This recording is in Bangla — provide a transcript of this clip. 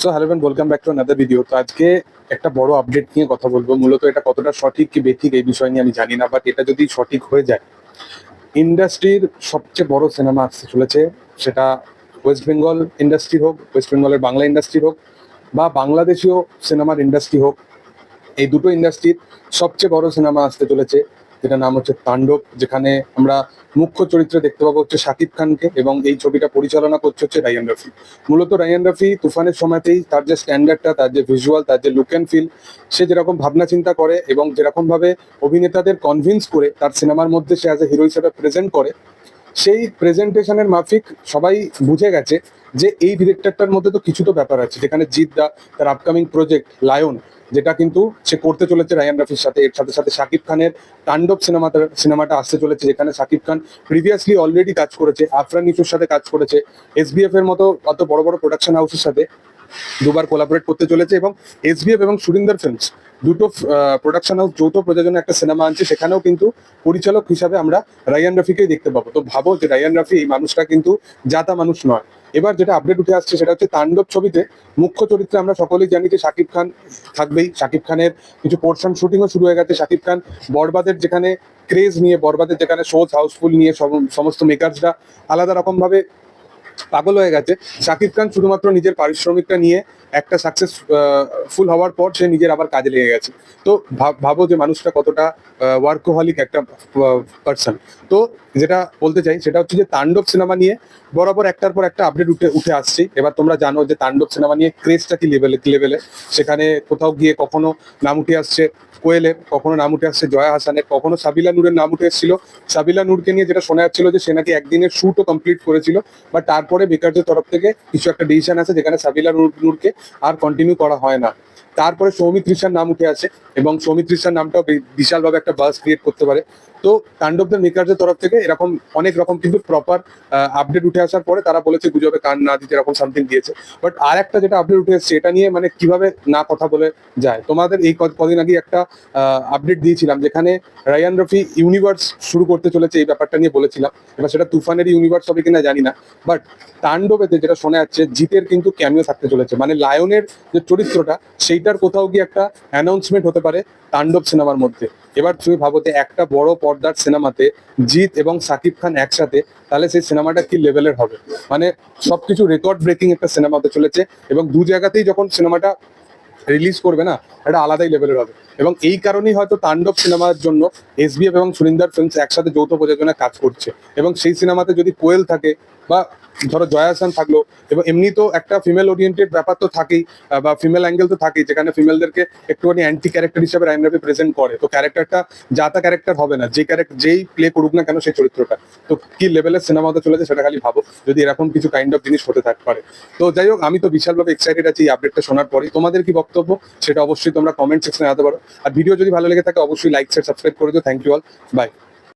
So hello and welcome back to another video. তো আজকে একটা বড় আপডেট নিয়ে কথা বলবো। মূলত এটা কতটা সঠিক কি বেঠিক এই বিষয় নিয়ে আমি জানি না, বাট এটা যদি সঠিক হয়ে যায়, ইন্ডাস্ট্রির সবচেয়ে বড় সিনেমা আসতে চলেছে। সেটা ওয়েস্ট বেঙ্গল ইন্ডাস্ট্রি হোক, ওয়েস্ট বেঙ্গলের বাংলা ইন্ডাস্ট্রি হোক, বা বাংলাদেশীয় সিনেমার ইন্ডাস্ট্রি হোক, এই দুটো ইন্ডাস্ট্রির সবচেয়ে বড় সিনেমা আসতে চলেছে, যেটা নাম হচ্ছে তাণ্ডব। যেখানে আমরা মুখ্য চরিত্রে দেখতে পাবো হচ্ছে শাকিব খানকে, এবং এই ছবিটা পরিচালনা করছে হচ্ছে রায়ান রফি। মূলত রায়ান রফি তুফানের সময়তেই তার যে স্ট্যান্ডার্ডটা, তার যে ভিজুয়াল, তার যে লুক অ্যান্ড ফিল, সে যেরকম ভাবনা চিন্তা করে এবং যেরকম ভাবে অভিনেতাদের কনভিন্স করে তার সিনেমার মধ্যে সে অ্যাজ এ হিরো হিসেবে প্রেজেন্ট করে, সেই প্রেজেন্টেশনের মাফিক সবাই বুঝে গেছে যে এই ডিরেক্টরটার মধ্যে তো কিছু তো ব্যাপার আছে। যেখানে জিৎ দা তার আপকামিং প্রজেক্ট লায়ন, যেটা কিন্তু সে করতে চলেছে রায়ান রফির সাথে, এর সাথে সাথে শাকিব খানের তাণ্ডব সিনেমাটা আসতে চলেছে, যেখানে শাকিব খান প্রিভিয়াসলি অলরেডি কাজ করেছে, আফরান নিশোর সাথে কাজ করেছে, এসবিএফ এর মতো অত বড় বড় প্রোডাকশন হাউসের সাথে দুবার কোলাবোরেট করতে চলেছে, এবং এসবিএফ এবং সুরিন্দর ফিল্মস দুটো প্রোডাকশন হাউস যৌথ প্রযোজনে একটা সিনেমা আনছে, সেখানেও কিন্তু পরিচালক হিসাবে আমরা রায়ান রফিকেই দেখতে পাবো। তো ভাবো যে রায়ান রফি এই মানুষটা কিন্তু জাতা মানুষ নয়। এবার যেটা আপডেট উঠে আসছে সেটা হচ্ছে তাণ্ডব ছবিতে মুখ্য চরিত্রে আমরা সকলেই জানি যে শাকিব খান থাকবেই। শাকিব খানের কিছু পোর্শন শুটিংও শুরু হয়ে গেছে। শাকিব খান বরবাদের যেখানে ক্রেজ নিয়ে, বরবাদের যেখানে শোজ হাউসফুল নিয়ে সমস্ত মেকার্সরা আলাদা রকম ভাবে পাগল হয়ে গেছে, শাকিব খান শুধুমাত্র নিজের পারিশ্রমিকটা নিয়ে একটা সাকসেস ফুল হওয়ার পর সে নিজের আবার কাজে লেগে গেছে। তো ভাবো যে মানুষটা কতটা ওয়ার্কোহলিক একটা পার্সন। তো যেটা বলতে চাই সেটা হচ্ছে যে তাণ্ডব সিনেমা নিয়ে বরাবর একটার পর একটা আপডেট উঠে উঠে আসছে। এবার তোমরা জানো যে তাণ্ডব সিনেমা নিয়ে ক্রেজটা কি লেভেলে। সেখানে কোথাও গিয়ে কখনো নাম উঠে আসছে কোয়েলের, কখনো নাম উঠে আসছে জয়া হাসানের, কখনো সাবিলা নূরের নাম উঠে এসেছিল। সাবিলা নূরকে নিয়ে যেটা শোনা যাচ্ছিল যে সে নাকি একদিনের শুটও কমপ্লিট করেছিল, বাট তারপরে বেকারদের তরফ থেকে কিছু একটা ডিসিশন আছে যেখানে সাবিলা নূরকে আর কন্টিনিউ করা হয় না। তারপরে সৌমিত ত্রিশার নাম উঠে আসে, এবং সৌমিত ত্রিশার নামটাও বিশালভাবে একটা বাস ক্রিয়েট করতে পারে। তো তাণ্ডবদের মেকারদের তরফ থেকে এরকম অনেক রকম কিন্তু প্রপার আপডেট উঠে আসার পরে তারা বলেছে গুজবে কান না দিতে, এরকম সামথিং দিয়েছে। বাট আর একটা যেটা আপডেট উঠে এসেছে, এটা নিয়ে মানে কিভাবে না কথা বলে যায়। তোমাদের এই কদিন আগে একটা আপডেট দিয়েছিলাম যেখানে রায়ান রফি ইউনিভার্স শুরু করতে চলেছে, এই ব্যাপারটা নিয়ে বলেছিলাম। এবার সেটা তুফানের ইউনিভার্স হবে কিনা জানি না, বাট তাণ্ডবেতে যেটা শোনা যাচ্ছে জিতের কিন্তু ক্যামিও থাকতে চলেছে, মানে লায়নের যে চরিত্রটা সেইটার কোথাও গিয়ে একটা অ্যানাউন্সমেন্ট হতে পারে তাণ্ডব সিনেমার মধ্যে। এবার তুমি ভাবো যে একটা বড় পর্দার সিনেমাতে জিৎ এবং শাকিব খান একসাথে, তাহলে সেই সিনেমাটা কি লেভেলের হবে। মানে সবকিছু রেকর্ড ব্রেকিং একটা সিনেমা হতে চলেছে, এবং দু জায়গাতেই যখন সিনেমাটা রিলিজ করবে না, এটা আলাদাই লেভেলের হবে। এবং এই কারণেই হয়তো তাণ্ডব সিনেমার জন্য এসবিএফ এবং সুরিন্দর ফিল্মস একসাথে যৌথ প্রযোজনায় কাজ করছে। এবং সেই সিনেমাতে যদি কোয়েল থাকে, বা ধরো জয়া হাসান থাকলো, এবং এমনি তো একটা ফিমেল ওরিয়েন্টেড ব্যাপার তো থাকেই, বা ফিমেল অ্যাঙ্গেল তো থাকেই, যেখানে ফিমেলদেরকে একটুখানি অ্যান্টি ক্যারেক্টার হিসেবে রায়ান রফি প্রেজেন্ট করে। তো ক্যারেক্টারটা যাতা ক্যারেক্টার হবে না, যেই প্লে করুক না কেন সেই চরিত্রটা। তো কি লেভেলের সিনেমা হতে চলেছে সেটা খালি ভাবো, যদি এরকম কিছু কাইন্ড অফ জিনিস হতে থাকতে পারে। তো যাই হোক, আমি তো বিশালভাবে এক্সাইটেড আছি এই আপডেটটা শোনার পরে। তোমাদের কি বক্তব্য সেটা অবশ্যই তোমরা কমেন্ট সেকশনে জানাতে পারো। আর ভিডিও যদি ভালো লেগে থাকে অবশ্যই লাইক শেয়ার সাবস্ক্রাইব করে দিও। Thank you all, by.